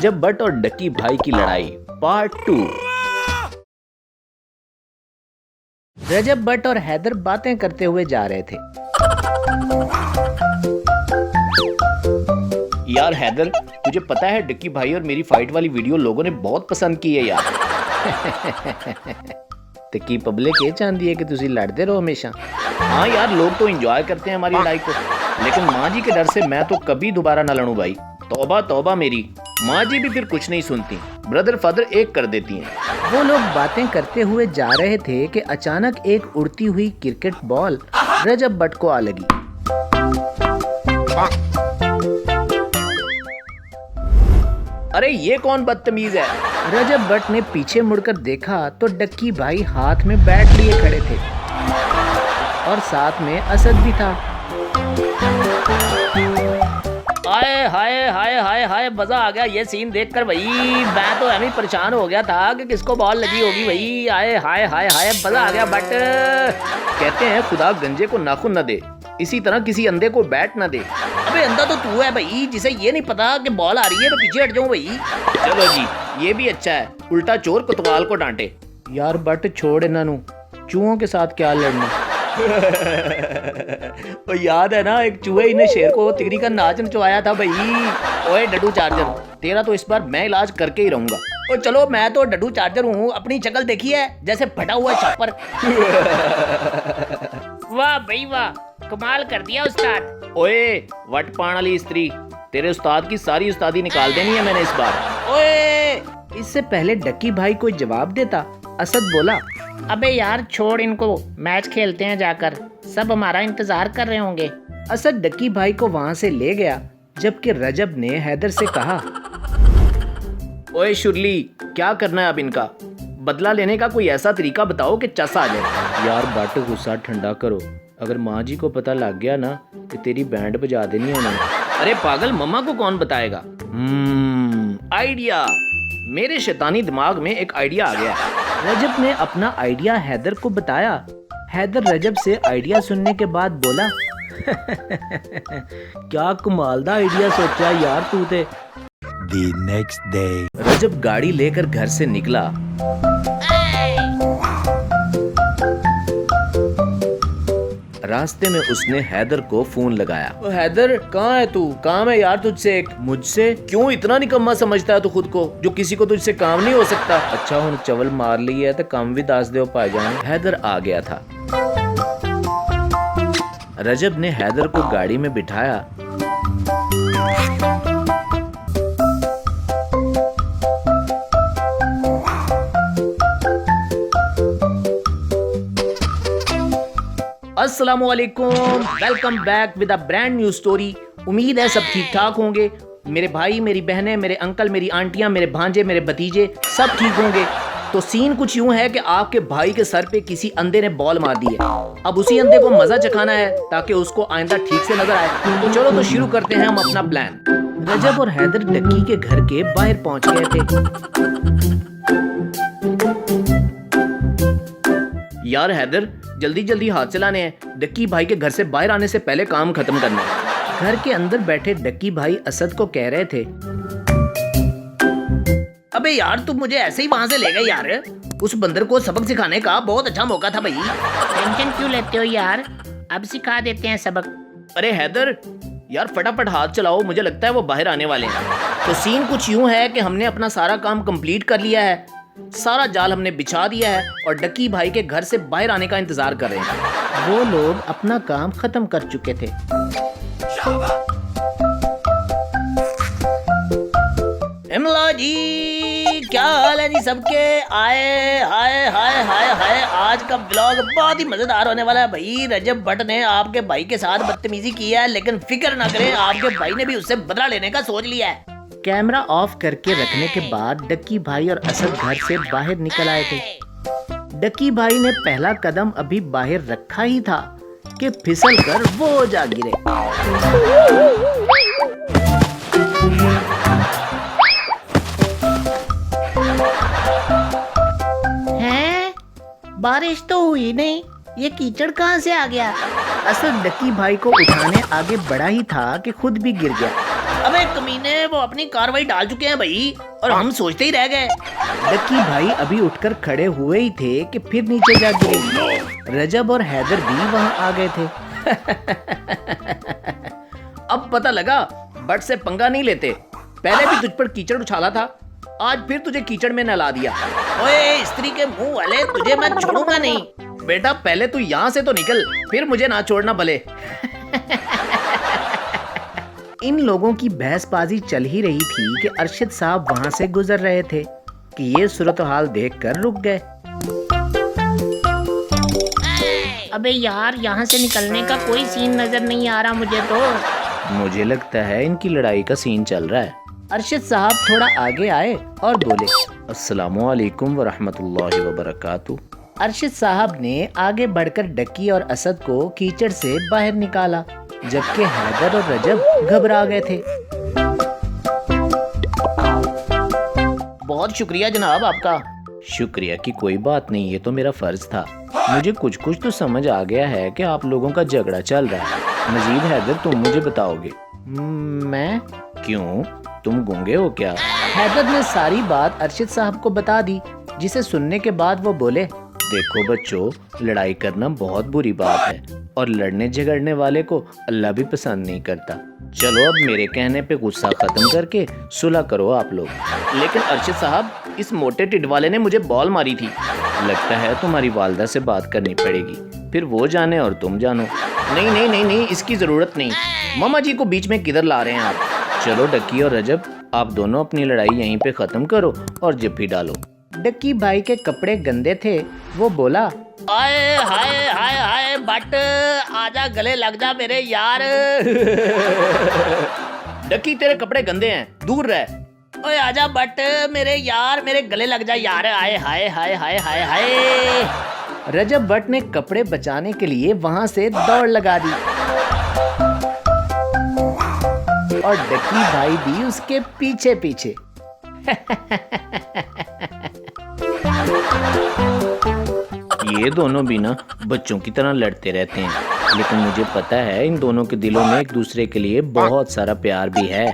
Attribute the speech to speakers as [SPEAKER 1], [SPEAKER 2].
[SPEAKER 1] रजब भट्ट और डक्की भाई की लड़ाई पार्ट 2। रजब भट्ट और हैदर बातें करते हुए जा रहे थे। यार हैदर, तुझे पता है डक्की भाई और मेरी फाइट वाली वीडियो लोगों ने बहुत पसंद की है यार। डक्की पब्लिक ये चाहती है कि तुसी लड़ते रहो हमेशा। हाँ यार, लोग तो एंजॉय करते हैं हमारी लड़ाई को, लेकिन माँ जी के डर से मैं तो कभी दोबारा ना लड़ूं भाई। तौबा तौबा, मेरी माँ जी भी फिर कुछ नहीं सुनती, ब्रदर फादर एक कर देती हैं। वो लोग बातें करते हुए जा रहे थे कि अचानक एक उड़ती हुई क्रिकेट बॉल रजब भट्ट को आ लगी। अरे ये कौन बदतमीज है? रजब भट्ट ने पीछे मुड़कर देखा तो डक्की भाई हाथ में बैट लिए खड़े थे और साथ में असद भी था। हाय हाय हाय हाय हाय, मजा आ गया ये सीन देखकर भाई। मैं तो अभी परेशान हो गया था कि किसको बॉल लगी होगी भाई। हाय हाय हाय हाय, मजा आ गया। बट कहते हैं खुदा गंजे को नाखून न दे, इसी तरह किसी अंधे को बैट न दे। अबे अंधा तो तू है भाई, जिसे ये नहीं पता कि बॉल आ रही है तो पीछे हट जाऊं भाई। चलो जी, ये भी अच्छा है, उल्टा चोर कोतवाल को डांटे। यार बट छोड़ इन्हां, चूहों के साथ क्या लड़ना। वो याद है ना, एक चूहे ने शेर को तिगरी का नाच नचवाया था भाई। ओए डड्डू चार्जर, तेरा तो इस बार मैं इलाज करके ही रहूंगा। ओ चलो, मैं तो डड्डू चार्जर हूँ, अपनी शक्ल देखी है जैसे फटा हुआ छापर।
[SPEAKER 2] वाह भाई वाह, कमाल कर दिया उस्ताद।
[SPEAKER 1] ओए वट पान वाली स्त्री, तेरे उस्ताद की सारी उस्तादी निकाल देनी है मैंने इस बार। ओए, इससे पहले डक्की भाई कोई जवाब देता, असद बोला,
[SPEAKER 2] अबे यार छोड़ इनको, मैच खेलते हैं जाकर, सब हमारा इंतजार कर रहे होंगे।
[SPEAKER 1] असद डक्की भाई को वहां से ले गया, जबकि रजब ने हैदर से कहा, ओए शुरली, क्या करना है अब इनका? बदला लेने का कोई ऐसा तरीका बताओ कि चसा आ जाए। यार बट गुस्सा ठंडा करो, अगर माँ जी को पता लग गया ना कि तेरी बैंड बजा देनी है उन्होंने। अरे पागल, मम्मा को कौन बताएगा? आइडिया, मेरे शैतानी दिमाग में एक आइडिया आ गया। रजब ने अपना आइडिया हैदर को बताया। हैदर रजब से आइडिया सुनने के बाद बोला, क्या कमाल दा आइडिया सोचा यार तू ते। The next day, रजब गाड़ी लेकर घर से निकला। रास्ते में उसने हैदर को फोन लगाया। ओ हैदर, कहाँ है तू? काम है यार तुझसे एक। मुझसे? क्यों इतना निकम्मा समझता है तू खुद को, जो किसी को तुझसे काम नहीं हो सकता? अच्छा हुन चवल मार ली है तो काम भी दस दो भाईजान। हैदर आ गया था। रजब ने हैदर को गाड़ी में बिठाया। अस्सलामुअलैकुम, welcome back with a brand new story. उम्मीद है सब ठीक ठाक होंगे। मेरे भाई, मेरी बहनें, मेरे अंकल, मेरी आंटियां, मेरे भांजे, मेरे भतीजे सब ठीक होंगे। तो सीन कुछ यूं है कि आपके भाई के सर पे किसी अंधे ने बॉल मार दी है। अब उसी अंधे को मजा चखाना है ताकि उसको आइंदा ठीक से नजर आए। तो चलो तो शुरू करते हैं हम अपना प्लान। रजब और हैदर डक्की के घर के बाहर पहुंच गए थे। यार हैदर, जल्दी जल्दी हाथ चलाने हैं, डक्की भाई के घर से बाहर आने से पहले काम खत्म करना है। घर के अंदर बैठे डक्की भाई असद को कह रहे थे, अबे यार तुम मुझे ऐसे ही वहां से ले गए यार, उस बंदर को सबक सिखाने का बहुत अच्छा मौका था भाई।
[SPEAKER 2] टेंशन क्यों लेते हो यार, अब सिखा देते हैं सबक।
[SPEAKER 1] अरे हैदर यार, फटाफट हाथ चलाओ, मुझे लगता है वो बाहर आने वाले हैं। तो सीन कुछ यूं है कि हमने अपना सारा काम कंप्लीट कर लिया है, सारा जाल हमने बिछा दिया है और डक्की भाई के घर से बाहर आने का इंतजार कर रहे हैं। वो लोग अपना काम खत्म कर चुके थे। इमला जी, क्या हाल है जी सबके? आए हाय हाय हाय हाय, आज का ब्लॉग बहुत ही मजेदार होने वाला है भाई। रजब भट्ट ने आपके भाई के साथ बदतमीजी की है, लेकिन फिक्र ना करें, आपके भाई ने भी उससे बदला लेने का सोच लिया है। कैमरा ऑफ करके रखने के बाद डक्की भाई और असद घर से बाहर निकल आए थे। डक्की भाई ने पहला कदम अभी बाहर रखा ही था कि फिसल कर वो जा गिरे।
[SPEAKER 2] हैं? बारिश तो हुई नहीं, ये कीचड़ कहाँ से आ गया?
[SPEAKER 1] असद डक्की भाई को उठाने आगे बढ़ा ही था कि खुद भी गिर गया। अबे कमीने, वो अपनी कार्रवाई डाल चुके हैं भाई, और हम सोचते ही रह गए। डक्की भाई अभी उठकर खड़े हुए ही थे कि फिर नीचे जा गिरे। रजब और हैदर भी वहां आ गए थे। अब पता लगा बट से पंगा नहीं लेते। पहले भी तुझ पर कीचड़ उछाला था, आज फिर तुझे कीचड़ में नहला दिया। ओए स्त्री के मुंह वाले, तुझे मैं छोड़ूंगा नहीं। बेटा पहले तू यहाँ से तो निकल, फिर मुझे ना छोड़ना भले। इन लोगों की बहसबाजी चल ही रही थी कि अरशद साहब वहां से गुजर रहे थे कि ये सूरत हाल देखकर रुक गए।
[SPEAKER 2] अबे यार, यहाँ से निकलने का कोई सीन नजर नहीं आ रहा मुझे तो।
[SPEAKER 1] मुझे लगता है इनकी लड़ाई का सीन चल रहा है। अरशद साहब थोड़ा आगे आए और बोले, अस्सलामु अलैकुम व रहमतुल्लाहि व बरकातुहू। अरशद साहब ने आगे बढ़कर डक्की और असद को कीचड़ से बाहर निकाला, जबकि हैदर और रजब घबरा गए थे। बहुत शुक्रिया जनाब आपका। शुक्रिया की कोई बात नहीं, ये तो मेरा फर्ज था। मुझे कुछ कुछ तो समझ आ गया है कि आप लोगों का झगड़ा चल रहा है। मजीद हैदर तुम मुझे बताओगे? मैं? क्यों, तुम गूंगे हो क्या? हैदर ने सारी बात अरशद साहब को बता दी, जिसे सुनने के बाद वो बोले, देखो बच्चों, लड़ाई करना बहुत बुरी बात है और लड़ने झगड़ने वाले को अल्लाह भी पसंद नहीं करता। चलो अब मेरे कहने पे गुस्सा खत्म करके सुलह करो आप लोग। लेकिन अरशद साहब, इस मोटे टिड वाले ने मुझे बॉल मारी थी। लगता है तुम्हारी वालदा से बात करनी पड़ेगी, फिर वो जाने और तुम जानो। नहीं नहीं नहीं नहीं, इसकी जरूरत नहीं। मामा जी को बीच में किधर ला रहे हैं आप? चलो डक्की और रजब, आप दोनों अपनी लड़ाई यहीं पे खत्म करो और जफ्फी डालो। डक्की भाई के कपड़े गंदे थे, वो बोला, आए हाय हाय हाय बट, आजा गले लग जा मेरे यार। डक्की तेरे कपड़े गंदे हैं, दूर रह। ओए आजा बट मेरे यार, मेरे गले लग जा यार। आए हाय हाय हाय हाय हाय। रजब भट्ट ने कपड़े बचाने के लिए वहां से दौड़ लगा दी और डक्की भाई भी उसके पीछे पीछे। ये दोनों भी ना बच्चों की तरह लड़ते रहते हैं, लेकिन मुझे पता है इन दोनों के दिलों में एक दूसरे के लिए बहुत सारा प्यार भी है।